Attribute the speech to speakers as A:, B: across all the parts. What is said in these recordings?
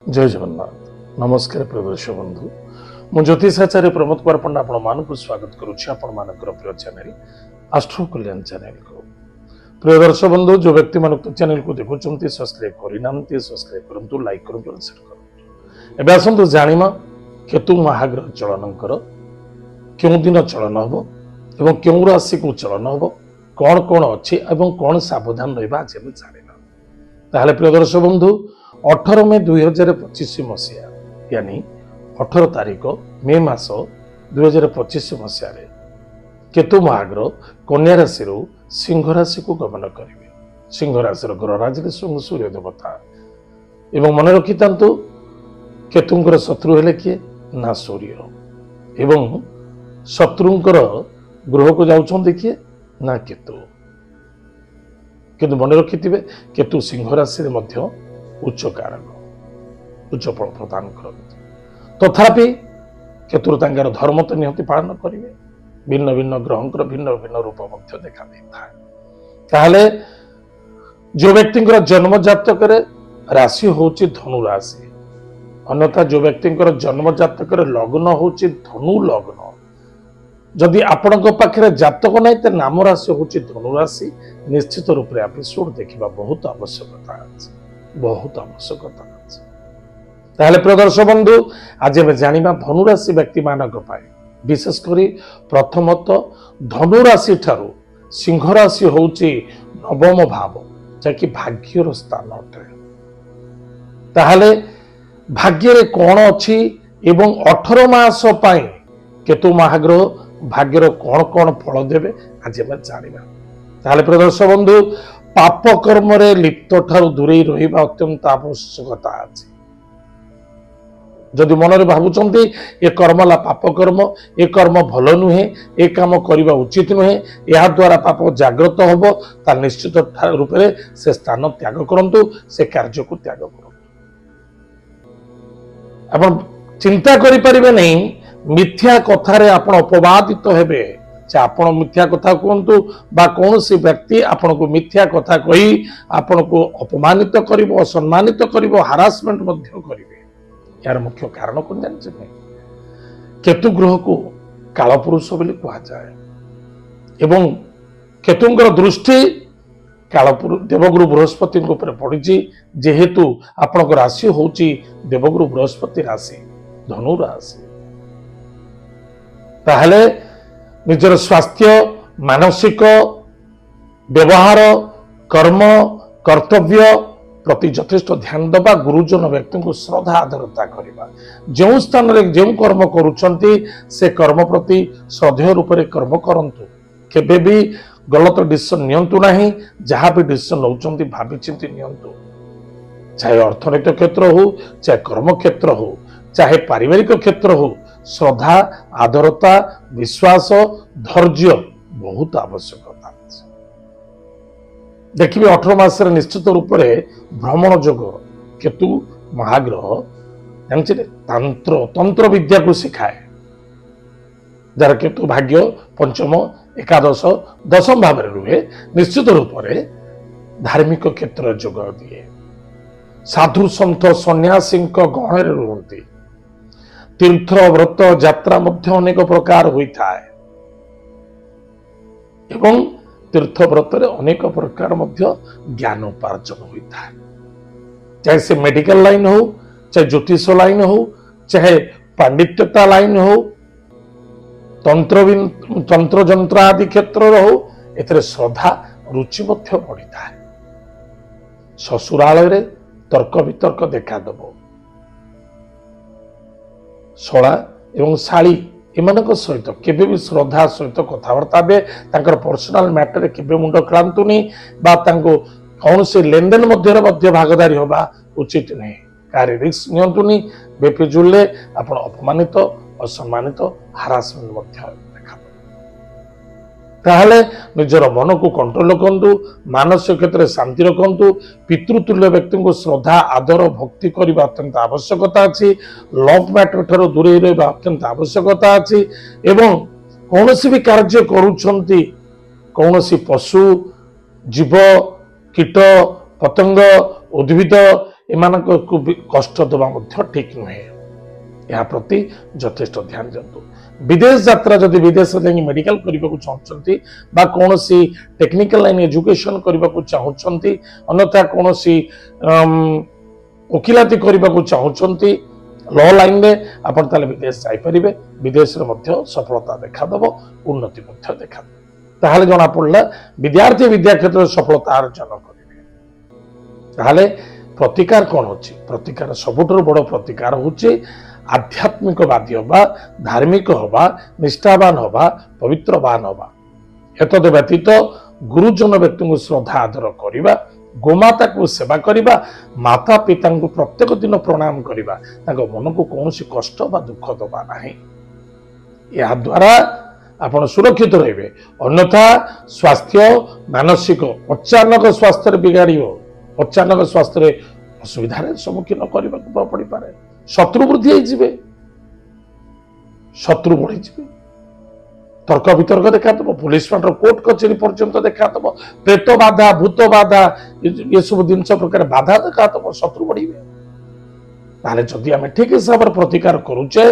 A: जय जगन्नाथ नमस्कार प्रिय दर्शक बंधु मु ज्योतिषाचार्य प्रमोद कुमार पंडा आपण मानक स्वागत करुच्ची आपण मानकर प्रिय चैनल आस्ट्रो कल्याण चैनल को प्रिय दर्शक बंधु जो व्यक्ति मान चैनल को देखुं सब्सक्राइब करना सब्सक्राइब करूँ लाइक करूँ शेयर करूँ एवं आसतु जाना केतु महाग्रह चलनकर क्यों दिन चलन हम एवं क्यों राशि को चलन हम कौन कौन अच्छी एवं कौन सावधान रहा आज जाना ताहले प्रिय दर्शक बंधु 18 मई 2025 मसीहा यानी 18 तारीख मे मास 2025 मसीह केतु महाग्रह कन्या राशि सिंह राशि को गमन करेंगे। सिंह राशि ग्रहराज सूर्य देवता एवं मन रखी था केतुंकर शत्रु हेले किए ना सूर्य एवं शत्रुंकर गृह को जाउछन्ति किए ना केतु किंतु मन रखि केतु सिंह राशि रे मध्य उच्च कारक उच्च फल प्रदान करते तथापि केतुर तांकर धर्म तो निहति पालन करेंगे भिन्न भिन्न ग्रहंकर भिन्न भिन्न रूप मध्य देखा देता ताहले जो व्यक्ति जन्म जातक राशि होची धनु राशि अन्यथा जो व्यक्ति जन्म जातक लग्न होची धनु लग्न जदि आपण पाखे जातक नहीं तो नाम राशि होची धनु राशि निश्चित रूप से एपिसोड देखा बहुत आवश्यकता है बहुत आवश्यकता है ताहले प्रिय दर्शक बंधु आज आम जाना धनु राशि व्यक्ति मानक विशेषकर प्रथमत धनु राशि ठारू सिंह राशि होची नवम भाव जहाँकि भाग्यर स्थान अटे ताहले भाग्य कौन अच्छी एवं 18 मास केतु महाग्रह भाग्यर कौन कौन फल देवे आज आम जाना ताहले प्रिय दर्शक बंधु पाप कर्म रे लिप्त ठारू दूरे रहिबा अत्यंत आवश्यकता अछि जदि मन रे भाबुचंती ए कर्मला पाप कर्म ए कर्म भल नुहे ए काम करबा उचित नुहे या द्वारा पाप जागृत होबो ता निश्चित रूप से से स्थान त्याग करंतु से कार्य को त्याग करंतु आपण चिंता करि परिबे नहीं मिथ्या कथा रे आपण अपवादित हेबे चाहे आपण मिथ्या कथा कहतु बा कौन सी व्यक्ति आपण को मिथ्या कथा कही आपण को अपमानित करिवो असम्मानित करिवो हारासमेंट मध्य करिवे यार मुख्य कारण कौन जानते केतु ग्रह को कालपुरुष बोली कहा जाए एवं केतुंकर दृष्टि कालपुरुष देवगुरु बृहस्पति ऊपर पड़ी जेहेतु आपण राशि होची देवगुरु बृहस्पति राशि धनु राशि ताहले निजर स्वास्थ्य मानसिक व्यवहार कर्म कर्तव्य प्रति यथेष्ट ध्यान दबा गुरुजन व्यक्ति को श्रद्धा आदरता करवा जो स्थान रे जो कर्म करुछंती से कर्म प्रति श्रद्धेय रूप से कर्म करंतु केबे भी गलत डिसीजन नियंतु नहीं जहाँ भी डिसीजन नौचंती भाभी चिंती नियंतु चाहे अर्थनैतिक क्षेत्र हो चाहे कर्म क्षेत्र हो चाहे पारिवारिक क्षेत्र हो श्रद्धा आदरता विश्वास धैर्य बहुत आवश्यकता देखिए 18 मास निश्चित रूप से भ्रमण जोग केतु महाग्रह जानते तंत्र तंत्र विद्या को सिखाए जार केतु भाग्य पंचम एकादश दशम भाव रुहे निश्चित रूप से धार्मिक क्षेत्र जोग दिए साधु सन्थ सन्यासी गहण रुहति तीर्थ व्रत यात्रा मध्य अनेक प्रकार होता है एवं तीर्थ व्रत अनेक प्रकार मध्य ज्ञान उपार्जन होता है चाहे से मेडिकल लाइन हो चाहे ज्योतिष लाइन हो चाहे पांडित्यता लाइन हो तंत्र जंत्र आदि क्षेत्र हो एथरे श्रद्धा रुचि मध्य बढ़ता है ससुराल तर्क वितर्क देखा दब शला एवं शाली एमानक सहित केबे भी श्रद्धा सहित कथबार्ता बे तांकर पर्सनल मैटर केबे मुंड खेलांतुनी बा तांको कौन से लेनदेन मध्य भागदारी होबा उचित नहीं कार्य रिस्क नियंतुनी बेफिजुले आपण अपमानित असम्मानित हारासमेंट मध्य देखा ताहले निजर मन को कंट्रोल रखंतु मानसिक क्षेत्र में शांति रखंतु पितृतुल्य व्यक्ति को श्रद्धा आदर भक्ति करने अत्यंत आवश्यकता अच्छी लव मैटर ठार दूरे रहा अत्यंत आवश्यकता अच्छी एवं कौन भी कार्य करुछंती कौन पशु जीव कीट पतंग उद्भिद ଏମାନଙ୍କୁ କଷ୍ଟ ଦେବା ମଧ୍ୟ ଠିକ୍ ନୁହେଁ। ଏହା ପ୍ରତି ଯଥେଷ୍ଟ ଧ୍ୟାନ ଦିଅନ୍ତୁ। विदेश यात्रा जदि विदेश मेडिकल करने को चाहते बा कौन सी टेक्निकल लाइन एजुकेशन करने को चाहते अन्यथा कौन सी वकिलाती करने को चाहते लॉ लाइन में आपण ताले विदेश जापर विदेश सफलता देखादेव उन्नति देखा ताहले जना पड़ा विद्यार्थी विद्या क्षेत्र में सफलता अर्जन करेंगे। प्रतिकार कौन अच्छी प्रतिकार सबुठ बड़ प्रतिकार होची आध्यात्मिकवादी हवा धार्मिक हवा निष्ठावान हवा पवित्रवान हवा एतद व्यतीत गुरुजन व्यक्ति को श्रद्धा आदर करवा गोमाता को सेवा करवा माता पिता को प्रत्येक दिन प्रणाम करवा मन को कौन कष्ट बा दुख दबा नहीं या द्वारा आपण सुरक्षित रहिबे। अन्यथा स्वास्थ्य मानसिक अचानक स्वास्थ्य बिगाड़ अचानक स्वास्थ्य असुविधार सम्मुखीन करने पड़ पारे शत्रु वृद्धि होइजिबे शत्रु बढ़ी तर्क वितर्क देखादेव पुलिस मैटर कोर्ट कचेरी पर्यंत देखादेव प्रेत बाधा भूत बाधा ये सब जिनस प्रकार बाधा देखादेव शत्रु बढ़े ताले जदि आम ठीक हिसाब से प्रतिकार करुचे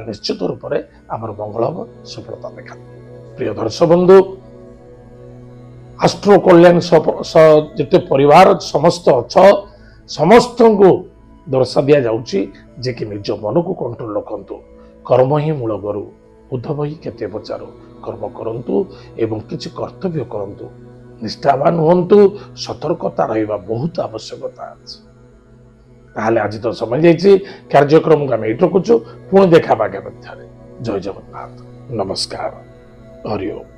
A: निश्चित रूप से आमर मंगल हम सफलता देखा। प्रिय दर्शक बंधु आस्ट्रो कल्याण जिते परिवार समस्त अच्छ समस्त को दर्शा दि जाउची जे कि निज मन को कंट्रोल रखंतु कर्म ही मूल गुरु उद्धव ही केते पचारो कर्म करंतु एवं किछि कर्तव्य करंतु निष्ठावान हुंतु सतर्कता रहिबा बहुत आवश्यकता अछि। ताहले आज तो समय जाइछि कार्यक्रम को आमे एट रखुछु पुणी देखा बागे मध्य जय जगन्नाथ नमस्कार हरि ओम।